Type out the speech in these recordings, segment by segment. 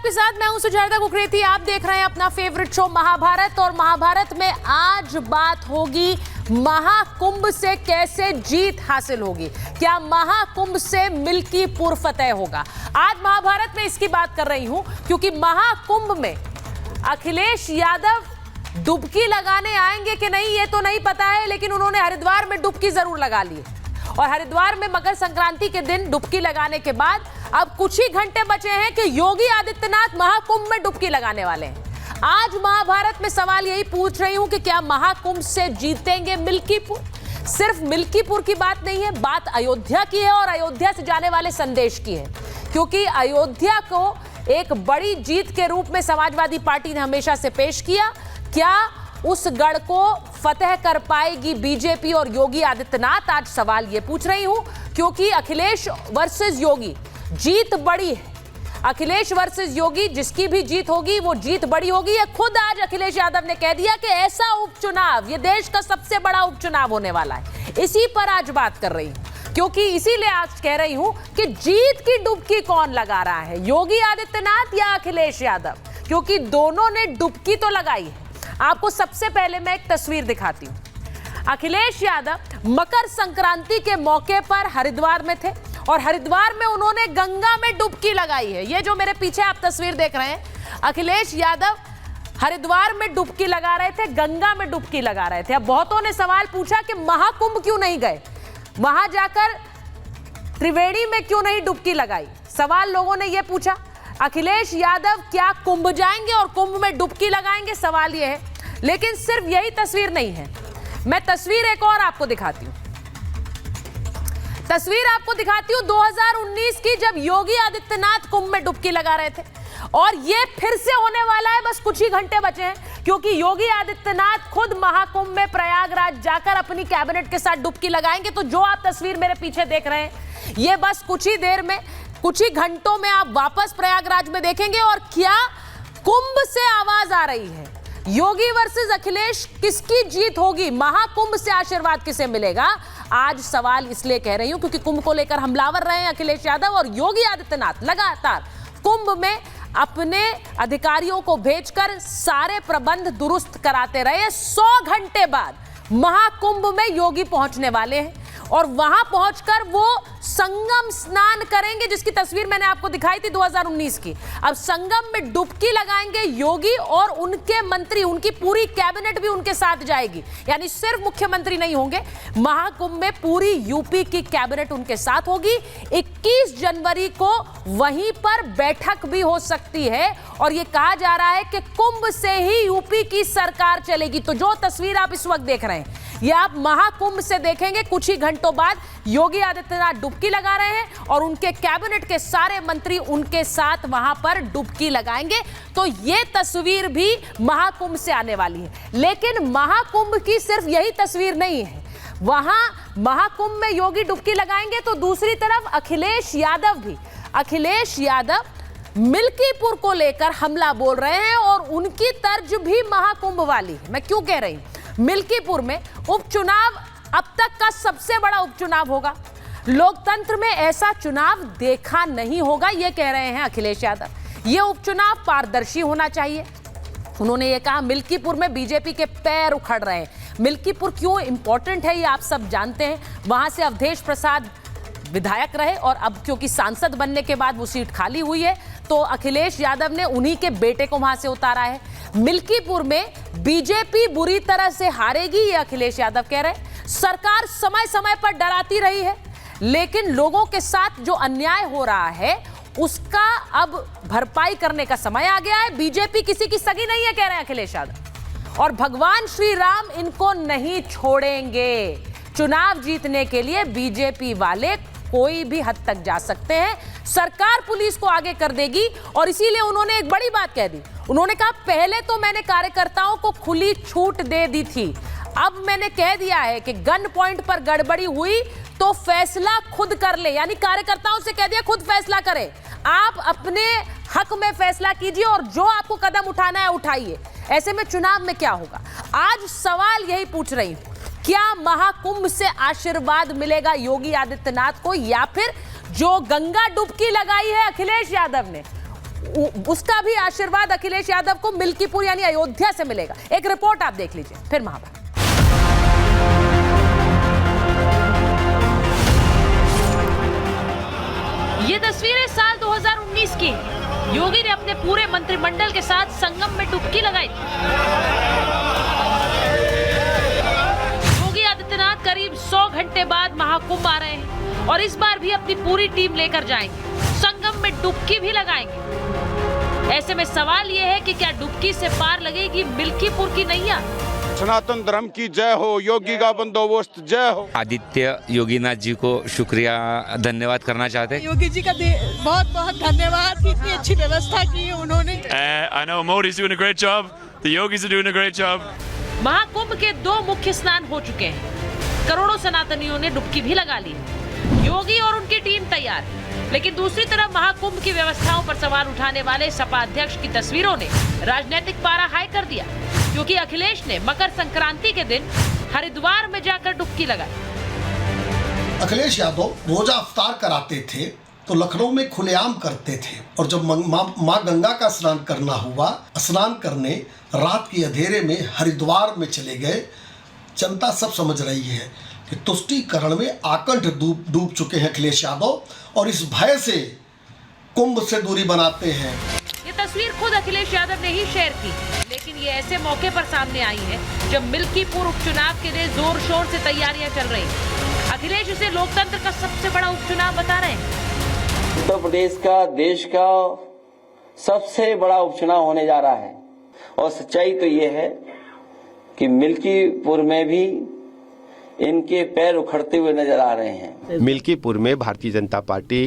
आपके साथ मैं हूं सुजाता कुकरेती। आप देख रहे हैं अपना फेवरेट शो महाभारत, और महाभारत में आज बात होगी महाकुंभ से कैसे जीत हासिल होगी। क्या महाकुंभ से मिल्कीपुर फतेह होगा? आज महाभारत में इसकी बात कर रही हूं क्योंकि महाकुंभ में अखिलेश यादव डुबकी लगाने आएंगे कि नहीं ये तो नहीं पता है, लेकिन उन्होंने हरिद्वार में डुबकी जरूर लगा ली और हरिद्वार में मकर संक्रांति के दिन डुबकी लगाने के बाद अब कुछ ही घंटे बचे हैं कि योगी आदित्यनाथ महाकुंभ में डुबकी लगाने वाले हैं। आज महाभारत में सवाल यही पूछ रही हूं कि क्या महाकुंभ से जीतेंगे मिल्कीपुर? सिर्फ मिल्कीपुर की बात नहीं है, बात अयोध्या की है और अयोध्या से जाने वाले संदेश की है, क्योंकि अयोध्या को एक बड़ी जीत के रूप में समाजवादी पार्टी ने हमेशा से पेश किया। क्या उस गढ़ को फतेह कर पाएगी बीजेपी और योगी आदित्यनाथ? आज सवाल ये पूछ रही हूं क्योंकि अखिलेश वर्सेस योगी जीत बड़ी है। अखिलेश वर्सेस योगी, जिसकी भी जीत होगी वो जीत बड़ी होगी। ये खुद आज अखिलेश यादव ने कह दिया कि ऐसा उपचुनाव, ये देश का सबसे बड़ा उपचुनाव होने वाला है। इसी पर आज बात कर रही हूं क्योंकि इसीलिए आज कह रही हूं कि जीत की डुबकी कौन लगा रहा है, योगी आदित्यनाथ या अखिलेश यादव? क्योंकि दोनों ने डुबकी तो लगाई है। आपको सबसे पहले मैं एक तस्वीर दिखाती हूं। अखिलेश यादव मकर संक्रांति के मौके पर हरिद्वार में थे और हरिद्वार में उन्होंने गंगा में डुबकी लगाई है। ये जो मेरे पीछे आप तस्वीर देख रहे हैं, अखिलेश यादव हरिद्वार में डुबकी लगा रहे थे, गंगा में डुबकी लगा रहे थे। अब बहुतों ने सवाल पूछा कि महाकुंभ क्यों नहीं गए, वहां जाकर त्रिवेणी में क्यों नहीं डुबकी लगाई? सवाल लोगों ने यह पूछा। अखिलेश यादव क्या कुंभ जाएंगे और कुंभ में डुबकी लगाएंगे? सवाल यह है। लेकिन सिर्फ यही तस्वीर नहीं है, मैं तस्वीर एक और आपको दिखाती हूं। तस्वीर आपको दिखाती हूं 2019 की, जब योगी आदित्यनाथ कुंभ में डुबकी लगा रहे थे और यह फिर से होने वाला है। बस कुछ ही घंटे बचे हैं क्योंकि योगी आदित्यनाथ खुद महाकुंभ में प्रयागराज जाकर अपनी कैबिनेट के साथ डुबकी लगाएंगे। तो जो आप तस्वीर मेरे पीछे देख रहे हैं, ये बस कुछ ही देर में, कुछ ही घंटों में आप वापस प्रयागराज में देखेंगे। और क्या कुंभ से आवाज आ रही है, योगी वर्सेस अखिलेश, किसकी जीत होगी? महाकुंभ से आशीर्वाद किसे मिलेगा? आज सवाल इसलिए कह रही हूं क्योंकि कुंभ को लेकर हमलावर रहे हैं अखिलेश यादव, और योगी आदित्यनाथ लगातार कुंभ में अपने अधिकारियों को भेजकर सारे प्रबंध दुरुस्त कराते रहे। 100 घंटे बाद महाकुंभ में योगी पहुंचने वाले हैं और वहां पहुंचकर वो संगम स्नान करेंगे, जिसकी तस्वीर मैंने आपको दिखाई थी 2019 की। अब संगम में डुबकी लगाएंगे योगी और उनके मंत्री, उनकी पूरी कैबिनेट भी उनके साथ जाएगी। यानी सिर्फ मुख्यमंत्री नहीं होंगे, महाकुंभ में पूरी यूपी की कैबिनेट उनके साथ होगी। 21 जनवरी को वहीं पर बैठक भी हो सकती है और यह कहा जा रहा है कि कुंभ से ही यूपी की सरकार चलेगी। तो जो तस्वीर आप इस वक्त देख रहे हैं, ये आप महाकुंभ से देखेंगे। कुछ ही घंटों बाद योगी आदित्यनाथ डुबकी लगा रहे हैं और उनके कैबिनेट के सारे मंत्री उनके साथ वहां पर डुबकी लगाएंगे। तो ये तस्वीर भी महाकुंभ से आने वाली है। लेकिन महाकुंभ की सिर्फ यही तस्वीर नहीं है, वहां महाकुंभ में योगी डुबकी लगाएंगे तो दूसरी तरफ अखिलेश यादव मिल्कीपुर को लेकर हमला बोल रहे हैं और उनकी तर्ज भी महाकुंभ वाली है। मैं क्यों कह रही हूं? मिल्कीपुर में उपचुनाव अब तक का सबसे बड़ा उपचुनाव होगा। लोकतंत्र में ऐसा चुनाव देखा नहीं होगा, यह कह रहे हैं अखिलेश यादव। यह उपचुनाव पारदर्शी होना चाहिए। उन्होंने ये कहा। मिल्कीपुर में बीजेपी के पैर उखड़ रहे हैं। मिल्कीपुर क्यों इंपॉर्टेंट है ये आप सब जानते हैं। वहां से अवधेश प्रसाद विधायक रहे और अब क्योंकि सांसद बनने के बाद वो सीट खाली हुई है तो अखिलेश यादव ने उन्हीं के बेटे को वहां से उतारा है। मिल्कीपुर में बीजेपी बुरी तरह से हारेगी, ये अखिलेश यादव कह रहे हैं। सरकार समय समय पर डराती रही है, लेकिन लोगों के साथ जो अन्याय हो रहा है उसका अब भरपाई करने का समय आ गया है। बीजेपी किसी की सगी नहीं है, कह रहे हैं अखिलेश यादव, और भगवान श्री राम इनको नहीं छोड़ेंगे। चुनाव जीतने के लिए बीजेपी वाले कोई भी हद तक जा सकते हैं। सरकार पुलिस को आगे कर देगी और इसीलिए उन्होंने एक बड़ी बात कह दी। उन्होंने कहा पहले तो मैंने कार्यकर्ताओं को खुली छूट दे दी थी, अब मैंने कह दिया है कि गन पॉइंट पर गड़बड़ी हुई तो फैसला खुद कर ले। यानी कार्यकर्ताओं से कह दिया खुद फैसला करें, आप अपने हक में फैसला कीजिए और जो आपको कदम उठाना है उठाइए। ऐसे में चुनाव में क्या होगा? आज सवाल यही पूछ रही हूं, क्या महाकुंभ से आशीर्वाद मिलेगा योगी आदित्यनाथ को, या फिर जो गंगा डुबकी लगाई है अखिलेश यादव ने उसका भी आशीर्वाद अखिलेश यादव को मिल्कीपुर यानी अयोध्या से मिलेगा। एक रिपोर्ट आप देख लीजिए, फिर महाभारत। ये तस्वीरें साल 2019 की। योगी ने अपने पूरे मंत्रिमंडल के साथ संगम में डुबकी लगाई। योगी आदित्यनाथ करीब 100 घंटे बाद महाकुंभ आ रहे हैं और इस बार भी अपनी पूरी टीम लेकर जाएंगे, संगम में डुबकी भी लगाएंगे। ऐसे में सवाल ये है कि क्या डुबकी से पार लगेगी मिल्कीपुर की नैया? सनातन धर्म की जय हो, योगी का बंदोबस्त जय हो। आदित्य योगीनाथ जी को शुक्रिया धन्यवाद करना चाहते हैं। योगी जी का बहुत बहुत धन्यवाद कि इतनी अच्छी व्यवस्था की है उन्होंने। I know Modi's doing a great job. The yogis are doing a great job. Mahakumbh के 2 मुख्य स्नान हो चुके हैं। करोड़ों सनातनियों ने डुबकी भी लगा ली है। योगी और उनकी टीम तैयार है, लेकिन दूसरी तरफ महाकुंभ की व्यवस्थाओं पर सवाल उठाने वाले सपा अध्यक्ष की तस्वीरों ने राजनीतिक पारा हाई कर दिया, क्योंकि अखिलेश ने मकर संक्रांति के दिन हरिद्वार में जाकर डुबकी लगाई। अखिलेश यादव रोजा अफ्तार कराते थे तो लखनऊ में खुलेआम करते थे, और जब माँ गंगा का स्नान करना हुआ, स्नान करने रात के अंधेरे में हरिद्वार में चले गए। जनता सब समझ रही है कि तुष्टीकरण में आकंठ डूब चुके हैं अखिलेश यादव, और इस भय से कुंभ से दूरी बनाते हैं। ये तस्वीर खुद अखिलेश यादव ने ही शेयर की, लेकिन ये ऐसे मौके पर सामने आई है जब मिल्कीपुर उपचुनाव के लिए जोर शोर से तैयारियां चल रही हैं। अखिलेश इसे लोकतंत्र का सबसे बड़ा उपचुनाव बता रहे हैं। उत्तर प्रदेश का, देश का सबसे बड़ा उपचुनाव होने जा रहा है, और सच्चाई तो ये है कि मिल्कीपुर में भी इनके पैर उखड़ते हुए नजर आ रहे हैं। मिल्कीपुर में भारतीय जनता पार्टी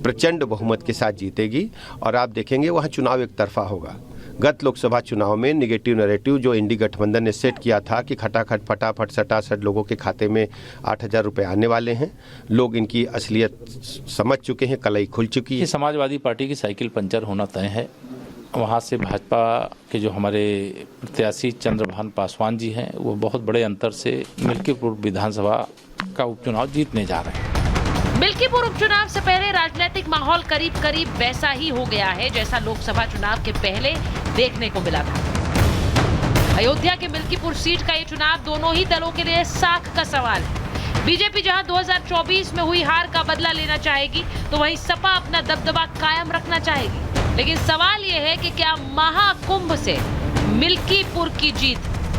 प्रचंड बहुमत के साथ जीतेगी, और आप देखेंगे वहां चुनाव एक तरफा होगा। गत लोकसभा चुनाव में निगेटिव नैरेटिव जो इंडी गठबंधन ने सेट किया था कि खटाखट फटाफट सटासट लोगों के खाते में 8,000 रुपए आने वाले हैं, लोग इनकी असलियत समझ चुके हैं, कलई खुल चुकी है। समाजवादी पार्टी की साइकिल पंचर होना तय है। वहाँ से भाजपा के जो हमारे प्रत्याशी चंद्रभान पासवान जी हैं, वो बहुत बड़े अंतर से मिल्कीपुर विधानसभा का उपचुनाव जीतने जा रहे हैं। मिल्कीपुर उपचुनाव से पहले राजनीतिक माहौल करीब करीब वैसा ही हो गया है जैसा लोकसभा चुनाव के पहले देखने को मिला था। अयोध्या के मिल्कीपुर सीट का ये चुनाव दोनों ही दलों के लिए साख का सवाल है। बीजेपी जहां 2024 में हुई हार का बदला लेना चाहेगी, तो वहीं सपा अपना दबदबा कायम रखना चाहेगी। लेकिन सवाल ये है कि क्या महाकुंभ से मिल्कीपुर की जीत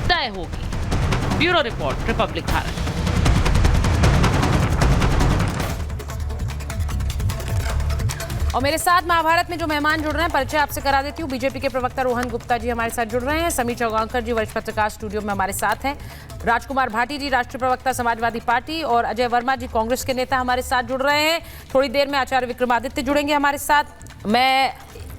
तय होगी? Bureau report, Republic Bharat. और मेरे साथ महाभारत में जो मेहमान जुड़ रहे हैं, परिचय आपसे करा देती हूँ। बीजेपी के प्रवक्ता रोहन गुप्ता जी हमारे साथ जुड़ रहे हैं। समीर चौगांकर जी वरिष्ठ पत्रकार स्टूडियो में हमारे साथ हैं। राजकुमार भाटी जी राष्ट्रीय प्रवक्ता समाजवादी पार्टी, और अजय वर्मा जी कांग्रेस के नेता हमारे साथ जुड़ रहे हैं। थोड़ी देर में आचार्य विक्रमादित्य जुड़ेंगे हमारे साथ। मैं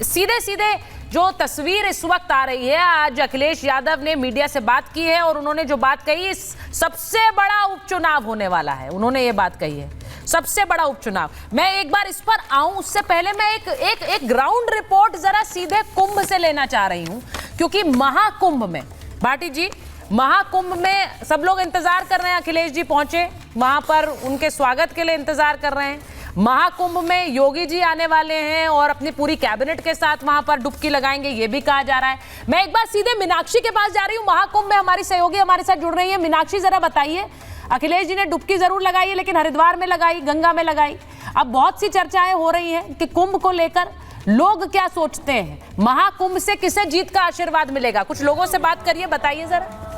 सीधे जो तस्वीर इस वक्त आ रही है, आज अखिलेश यादव ने मीडिया से बात की है और उन्होंने जो बात कही, सबसे बड़ा उपचुनाव होने वाला है, उन्होंने ये बात कही है, सबसे बड़ा उपचुनाव। मैं एक बार इस पर आऊं उससे पहले मैं एक ग्राउंड रिपोर्ट जरा सीधे कुंभ से लेना चाह रही हूं, क्योंकि महाकुंभ में भाटी जी, महाकुंभ में सब लोग इंतजार कर रहे हैं। अखिलेश जी पहुंचे वहां पर, उनके स्वागत के लिए इंतजार कर रहे हैं। महाकुंभ में योगी जी आने वाले हैं और अपनी पूरी कैबिनेट के साथ वहां पर डुबकी लगाएंगे, ये भी कहा जा रहा है। मैं एक बार सीधे मीनाक्षी के पास जा रही हूं। महाकुंभ में हमारी सहयोगी हमारे साथ जुड़ रही है। मीनाक्षी, जरा बताइए, अखिलेश जी ने डुबकी जरूर लगाई है, लेकिन हरिद्वार में लगाई, गंगा में लगाई। अब बहुत सी चर्चाएं हो रही हैं कि कुंभ को लेकर लोग क्या सोचते हैं, महाकुंभ से किसे जीत का आशीर्वाद मिलेगा? कुछ लोगों से बात करिए, बताइए जरा।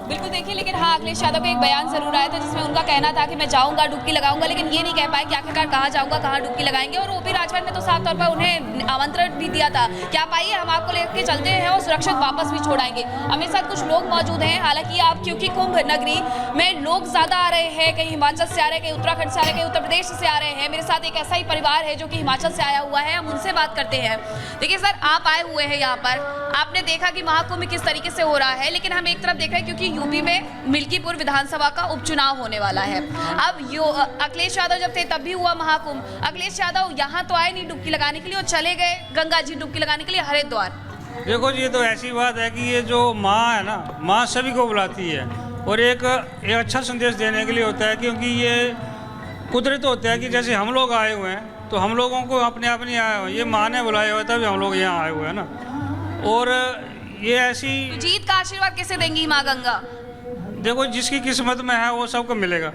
बिल्कुल, देखिए, लेकिन हाँ, अखिलेश यादव का एक बयान जरूर आया था जिसमें उनका कहना था कि मैं जाऊंगा, डुबकी लगाऊंगा, लेकिन ये नहीं कह पाए कि आखिरकार कहाँ जाऊंगा, कहाँ डुबकी लगाएंगे। और ओपी राजभर ने तो साफ तौर पर उन्हें आमंत्रण भी दिया था कि आप आइए, हम आपको लेकर चलते हैं और सुरक्षित वापस भी छोड़ाएंगे। हमारे साथ कुछ लोग मौजूद हैं। हालांकि आप, क्योंकि कुंभ नगरी में लोग ज्यादा आ रहे हैं, कहीं हिमाचल से आ रहे हैं, कहीं उत्तराखंड से आ रहे हैं, कहीं उत्तर प्रदेश से आ रहे हैं। मेरे साथ एक ऐसा ही परिवार है जो कि हिमाचल से आया हुआ है, हम उनसे बात करते हैं। देखिए सर, आप आए हुए हैं यहाँ पर, आपने देखा कि महाकुंभ किस तरीके से हो रहा है, लेकिन हम एक तरफ देख रहे हैं क्योंकि यूपी में मिल्कीपुर विधानसभा का उपचुनाव होने वाला है। अब अखिलेश यादव जब थे तब भी हुआ महाकुंभ। अखिलेश यादव यहाँ तो आए नहीं डुबकी लगाने के लिए, और चले गए गंगा जी डुबकी लगाने के लिए हरिद्वार। देखो, ये तो ऐसी बात है कि ये जो माँ है ना, माँ सभी को बुलाती है, और एक अच्छा संदेश देने के लिए होता है, क्योंकि ये कुदरत होता है कि जैसे हम लोग आए हुए हैं तो हम लोगों को अपने आप नहीं आए हुए, ये माँ ने बुलाया हुआ तभी हम लोग यहाँ आए हुए हैं ना। और ये ऐसी तो जीत का आशीर्वाद कैसे देंगी माँ गंगा? देखो, जिसकी किस्मत में है वो सबको मिलेगा।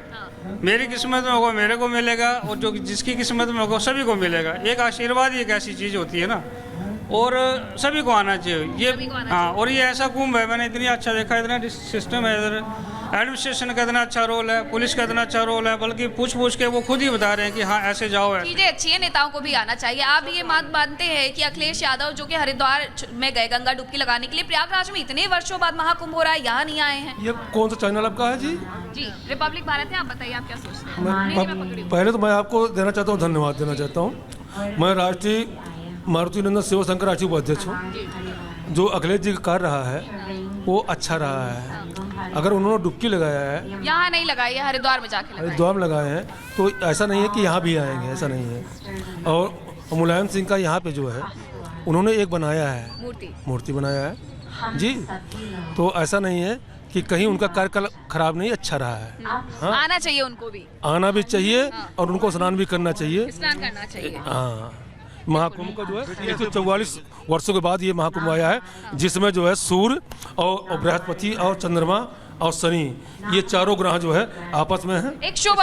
मेरी किस्मत में होगा मेरे को मिलेगा, और जो जिसकी किस्मत में होगा सभी को मिलेगा। एक आशीर्वाद ही एक ऐसी चीज़ होती है ना, और सभी को आना चाहिए ये। हाँ, और ये ऐसा कुंभ है, मैंने इतनी अच्छा देखा, इतना सिस्टम है इधर, एडमिनिस्ट्रेशन का इतना अच्छा रोल है, पुलिस का इतना अच्छा रोल है, बल्कि पूछ के वो खुद ही बता रहे हैं कि हाँ ऐसे जाओ है। चीजें अच्छी है, नेताओं को भी आना चाहिए। आप ये मानते हैं कि अखिलेश यादव जो कि हरिद्वार में गए गंगा डुबकी लगाने के लिए, प्रयागराज में इतने वर्षों बाद महाकुंभ हो रहा है, यहाँ नहीं आए हैं? ये कौन सा चैनल आपका है जी? जी, रिपब्लिक भारत है। आप बताइए, आप क्या सोचते हैं? पहले तो मैं आपको देना चाहता हूँ, धन्यवाद देना चाहता हूँ। मैं राष्ट्रीय मारुति नंदन सेवा संघ राष्ट्रीय उपाध्यक्ष हूँ। जो अखिलेश जी कर रहा है वो अच्छा रहा है। अगर उन्होंने डुबकी लगाया है, यहाँ नहीं लगाई है, हरिद्वार में जाके हरिद्वार में लगाए हैं, तो ऐसा नहीं है कि यहाँ भी आएंगे, ऐसा नहीं है। और मुलायम सिंह का यहाँ पे जो है उन्होंने एक बनाया है, मूर्ति बनाया है जी। तो ऐसा नहीं है कि कहीं उनका कार्य खराब नहीं, अच्छा रहा है। हाँ, आना चाहिए, उनको भी आना भी चाहिए और उनको स्नान भी करना चाहिए। स्नान करना चाहिए। हाँ, महाकुंभ का जो है 144 वर्षों के बाद ये महाकुंभ आया है, जिसमें जो है सूर्य और बृहस्पति और चंद्रमा और शनि, ये चारों ग्रह जो है आपस में है। एक शुभ